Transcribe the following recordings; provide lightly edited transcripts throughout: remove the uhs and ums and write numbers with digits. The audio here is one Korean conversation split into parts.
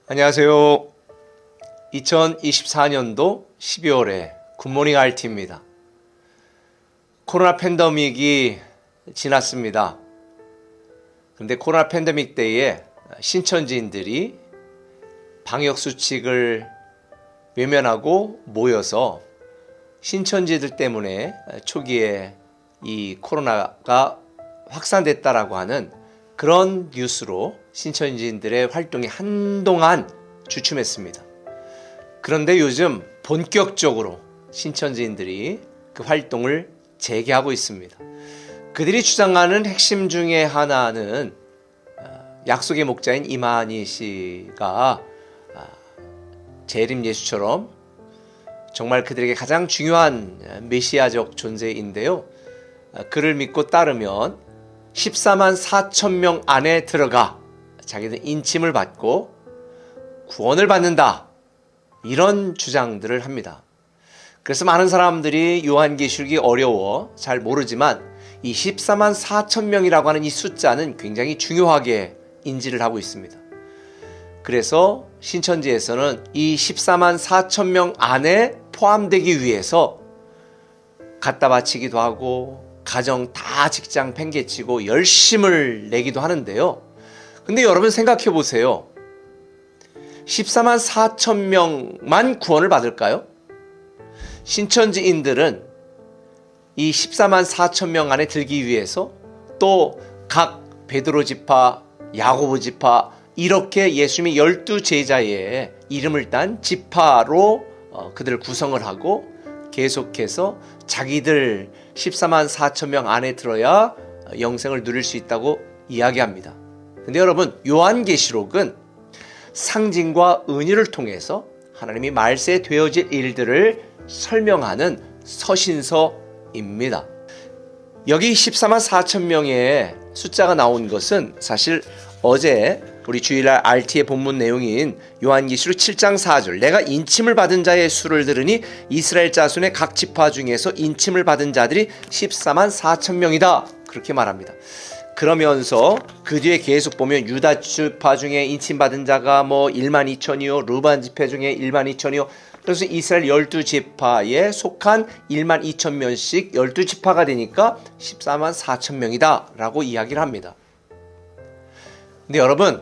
안녕하세요. 2024년도 12월에 굿모닝 RT입니다. 코로나 팬데믹이 지났습니다. 그런데 코로나 팬데믹 때에 신천지인들이 방역수칙을 외면하고 모여서 신천지들 때문에 초기에 이 코로나가 확산됐다라고 하는 그런 뉴스로 신천지인들의 활동이 한동안 주춤했습니다. 그런데 요즘 본격적으로 신천지인들이 그 활동을 재개하고 있습니다. 그들이 주장하는 핵심 중에 하나는 약속의 목자인 이만희 씨가 재림 예수처럼 정말 그들에게 가장 중요한 메시아적 존재인데요. 그를 믿고 따르면 14만 4천 명 안에 들어가 자기들 인침을 받고 구원을 받는다. 이런 주장들을 합니다. 그래서 많은 사람들이 요한계시록이 어려워 잘 모르지만 이 14만 4천 명이라고 하는 이 숫자는 굉장히 중요하게 인지를 하고 있습니다. 그래서 신천지에서는 이 14만 4천 명 안에 포함되기 위해서 갖다 바치기도 하고 가정 다 직장 팽개치고 열심을 내기도 하는데요. 근데 여러분 생각해 보세요. 14만 4천 명만 구원을 받을까요? 신천지인들은 이 14만 4천 명 안에 들기 위해서 또 각 베드로 지파, 야고보 지파 이렇게 예수님의 12제자의 이름을 딴 지파로 그들을 구성을 하고 계속해서 자기들 14만 4천 명 안에 들어야 영생을 누릴 수 있다고 이야기합니다. 근데 여러분, 요한계시록은 상징과 은유를 통해서 하나님이 말세되어질 일들을 설명하는 서신서입니다. 여기 14만 4천 명의 숫자가 나온 것은 사실 어제 우리 주일날 RT의 본문 내용인 요한계시록 7장 4절 내가 인침을 받은 자의 수를 들으니 이스라엘 자손의 각 지파 중에서 인침을 받은 자들이 14만 4천 명이다 그렇게 말합니다. 그러면서 그 뒤에 계속 보면 유다 지파 중에 인침받은 자가 1만 2천이요 루반 지파 중에 1만 2천이요 그래서 이스라엘 12지파에 속한 1만 2천 명씩 12지파가 되니까 14만 4천 명이다 라고 이야기를 합니다. 근데 여러분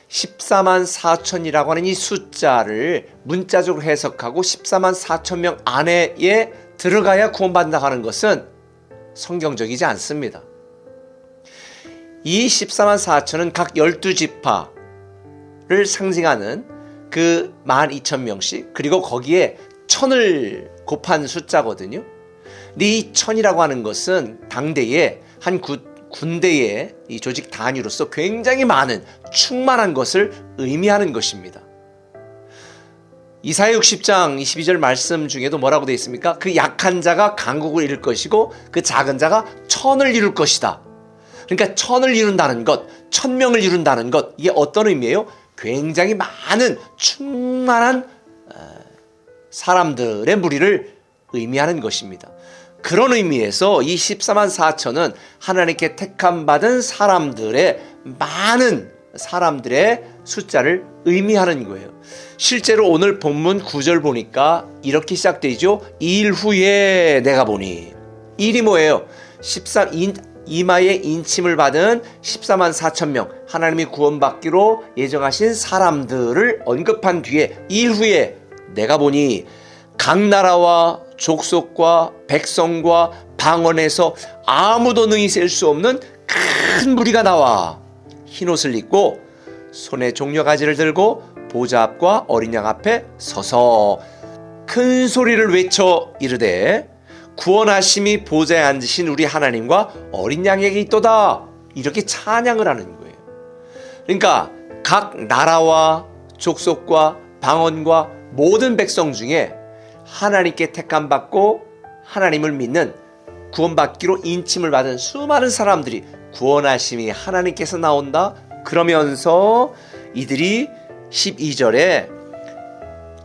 14만 4천이라고 하는 이 숫자를 문자적으로 해석하고 14만 4천 명 안에 들어가야 구원받는다 하는 것은 성경적이지 않습니다. 이 14만 4천은 각 12지파를 상징하는 그 12,000명씩 그리고 거기에 1000을 곱한 숫자거든요. 근데 이 1000이라고 하는 것은 당대에 한 군대의 이 조직 단위로서 굉장히 많은 충만한 것을 의미하는 것입니다. 이사야 60장 22절 말씀 중에도 뭐라고 되어 있습니까? 그 약한 자가 강국을 이룰 것이고 그 작은 자가 1000을 이룰 것이다. 그러니까 1000을 이룬다는 것, 1000명을 이룬다는 것 이게 어떤 의미예요? 굉장히 많은 충만한 사람들의 무리를 의미하는 것입니다. 그런 의미에서 이 14만 4천은 하나님께 택함받은 사람들의 많은 사람들의 숫자를 의미하는 거예요. 실제로 오늘 본문 9절 보니까 이렇게 시작되죠. 2일 후에 내가 보니 일이 뭐예요? 이마에 인침을 받은 14만 4천 명 하나님이 구원받기로 예정하신 사람들을 언급한 뒤에 2일 후에 내가 보니 각 나라와 족속과 백성과 방언에서 아무도 능히 셀 수 없는 큰 무리가 나와 흰옷을 입고 손에 종려가지를 들고 보좌 앞과 어린 양 앞에 서서 큰 소리를 외쳐 이르되 구원하심이 보좌에 앉으신 우리 하나님과 어린 양에게 있도다 이렇게 찬양을 하는 거예요. 그러니까 각 나라와 족속과 방언과 모든 백성 중에 하나님께 택함받고 하나님을 믿는 구원받기로 인침을 받은 수많은 사람들이 구원하심이 하나님께서 나온다. 그러면서 이들이 12절에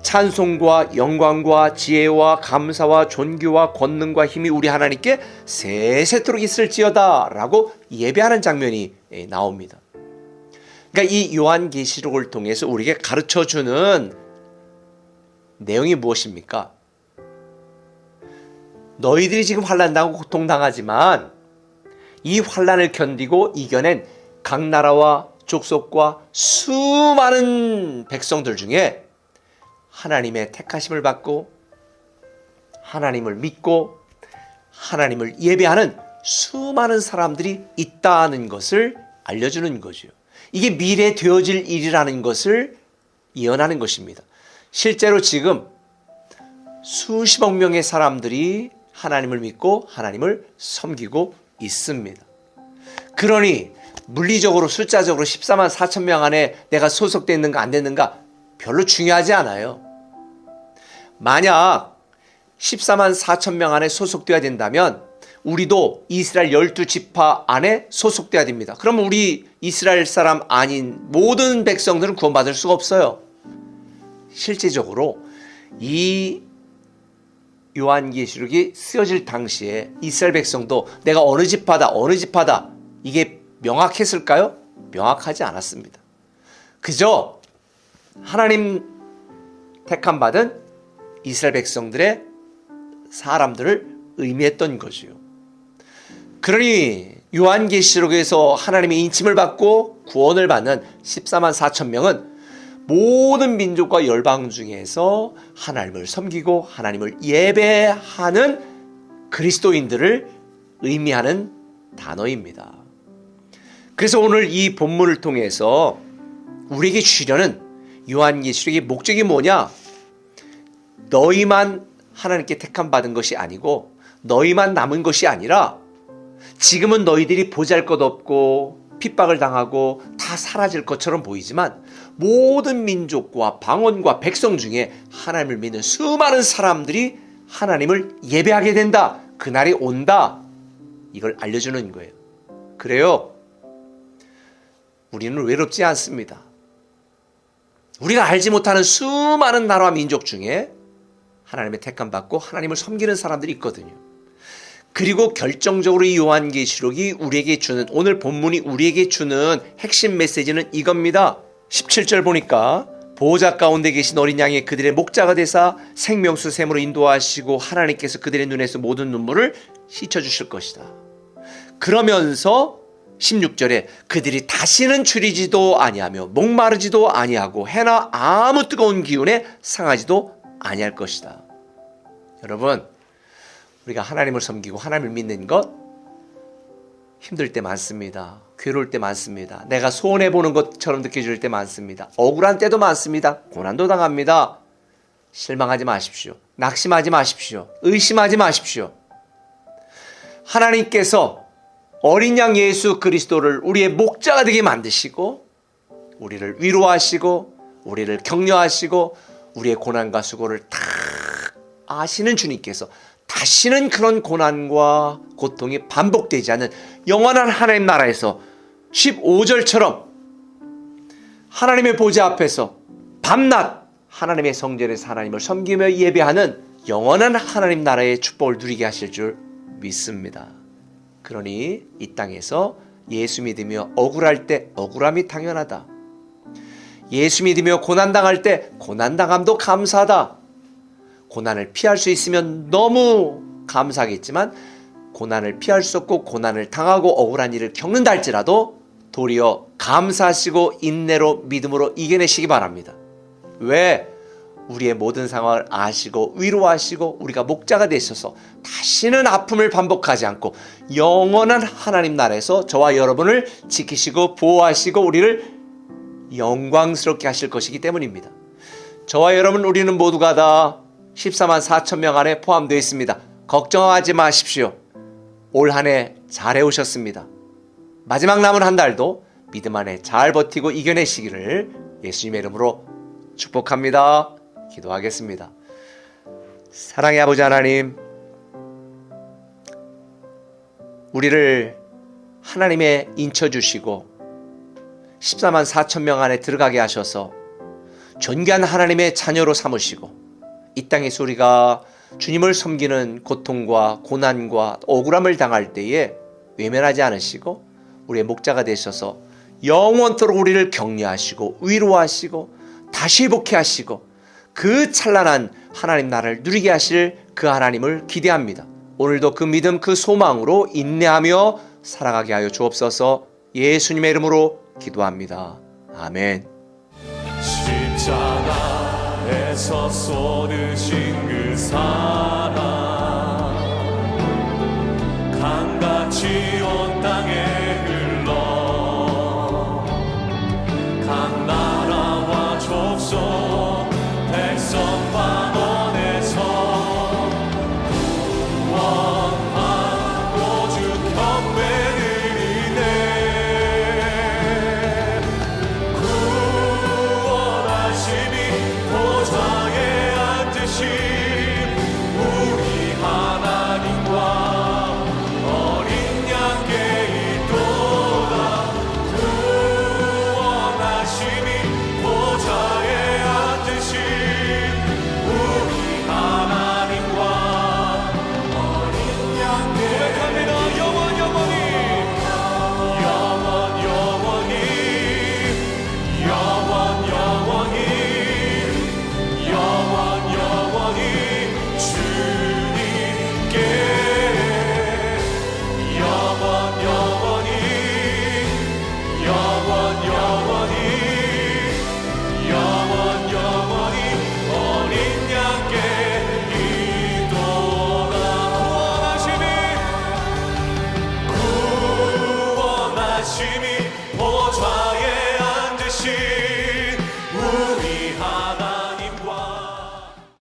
찬송과 영광과 지혜와 감사와 존귀와 권능과 힘이 우리 하나님께 세세토록 있을지어다 라고 예배하는 장면이 나옵니다. 그러니까 이 요한계시록을 통해서 우리에게 가르쳐주는 내용이 무엇입니까? 너희들이 지금 환난당하고 고통당하지만 이 환난을 견디고 이겨낸 각 나라와 족속과 수많은 백성들 중에 하나님의 택하심을 받고 하나님을 믿고 하나님을 예배하는 수많은 사람들이 있다는 것을 알려주는 거죠. 이게 미래에 되어질 일이라는 것을 예언하는 것입니다. 실제로 지금 수십억 명의 사람들이 하나님을 믿고 하나님을 섬기고 있습니다. 그러니 물리적으로 숫자적으로 14만 4천 명 안에 내가 소속되어 있는가 안 됐는가 별로 중요하지 않아요. 만약 14만 4천 명 안에 소속되어야 된다면 우리도 이스라엘 12지파 안에 소속되어야 됩니다. 그러면 우리 이스라엘 사람 아닌 모든 백성들은 구원받을 수가 없어요. 실제적으로 이 요한계시록이 쓰여질 당시에 이스라엘 백성도 내가 어느 지파다 이게 명확했을까요? 명확하지 않았습니다. 그저 하나님 택함 받은 이스라엘 백성들의 사람들을 의미했던 거지요. 그러니 요한계시록에서 하나님의 인침을 받고 구원을 받는 14만 4천 명은 모든 민족과 열방 중에서 하나님을 섬기고 하나님을 예배하는 그리스도인들을 의미하는 단어입니다. 그래서 오늘 이 본문을 통해서 우리에게 주려는 요한계시록의 목적이 뭐냐? 너희만 하나님께 택함 받은 것이 아니고 너희만 남은 것이 아니라 지금은 너희들이 보잘것없고 핍박을 당하고 다 사라질 것처럼 보이지만 모든 민족과 방언과 백성 중에 하나님을 믿는 수많은 사람들이 하나님을 예배하게 된다. 그날이 온다. 이걸 알려주는 거예요. 그래요. 우리는 외롭지 않습니다. 우리가 알지 못하는 수많은 나라와 민족 중에 하나님의 택함 받고 하나님을 섬기는 사람들이 있거든요. 그리고 결정적으로 이 요한계시록이 우리에게 주는, 오늘 본문이 우리에게 주는 핵심 메시지는 이겁니다. 17절 보니까 보호자 가운데 계신 어린 양이 그들의 목자가 되사 생명수 샘으로 인도하시고 하나님께서 그들의 눈에서 모든 눈물을 씻어주실 것이다. 그러면서 16절에 그들이 다시는 줄이지도 아니하며 목마르지도 아니하고 해나 아무 뜨거운 기운에 상하지도 아니할 것이다. 여러분, 우리가 하나님을 섬기고 하나님을 믿는 것 힘들 때 많습니다. 괴로울 때 많습니다. 내가 손해보는 것처럼 느껴질 때 많습니다. 억울한 때도 많습니다. 고난도 당합니다. 실망하지 마십시오. 낙심하지 마십시오. 의심하지 마십시오. 하나님께서 어린 양 예수 그리스도를 우리의 목자가 되게 만드시고 우리를 위로하시고 우리를 격려하시고 우리의 고난과 수고를 다 아시는 주님께서 다시는 그런 고난과 고통이 반복되지 않는 영원한 하나님 나라에서 15절처럼 하나님의 보좌 앞에서 밤낮 하나님의 성전에서 하나님을 섬기며 예배하는 영원한 하나님 나라의 축복을 누리게 하실 줄 믿습니다. 그러니 이 땅에서 예수 믿으며 억울할 때 억울함이 당연하다. 예수 믿으며 고난당할 때 고난당함도 감사하다. 고난을 피할 수 있으면 너무 감사하겠지만 고난을 피할 수 없고 고난을 당하고 억울한 일을 겪는다 할지라도 도리어 감사하시고 인내로 믿음으로 이겨내시기 바랍니다. 왜? 우리의 모든 상황을 아시고 위로하시고 우리가 목자가 되셔서 다시는 아픔을 반복하지 않고 영원한 하나님 나라에서 저와 여러분을 지키시고 보호하시고 우리를 영광스럽게 하실 것이기 때문입니다. 저와 여러분 우리는 모두가 다 14만 4천 명 안에 포함되어 있습니다. 걱정하지 마십시오. 올 한 해 잘 해오셨습니다. 마지막 남은 한 달도 믿음 안에 잘 버티고 이겨내시기를 예수님의 이름으로 축복합니다. 기도하겠습니다. 사랑의 아버지 하나님, 우리를 하나님의 인쳐주시고 14만 4천 명 안에 들어가게 하셔서 존귀한 하나님의 자녀로 삼으시고 이 땅에서 우리가 주님을 섬기는 고통과 고난과 억울함을 당할 때에 외면하지 않으시고 우리의 목자가 되셔서 영원토록 우리를 격려하시고 위로하시고 다시 회복해 하시고 그 찬란한 하나님 나라를 누리게 하실 그 하나님을 기대합니다. 오늘도 그 믿음 그 소망으로 인내하며 살아가게 하여 주옵소서. 예수님의 이름으로 기도합니다. 아멘. 십자가에서 쏟으신 그 사랑 강같이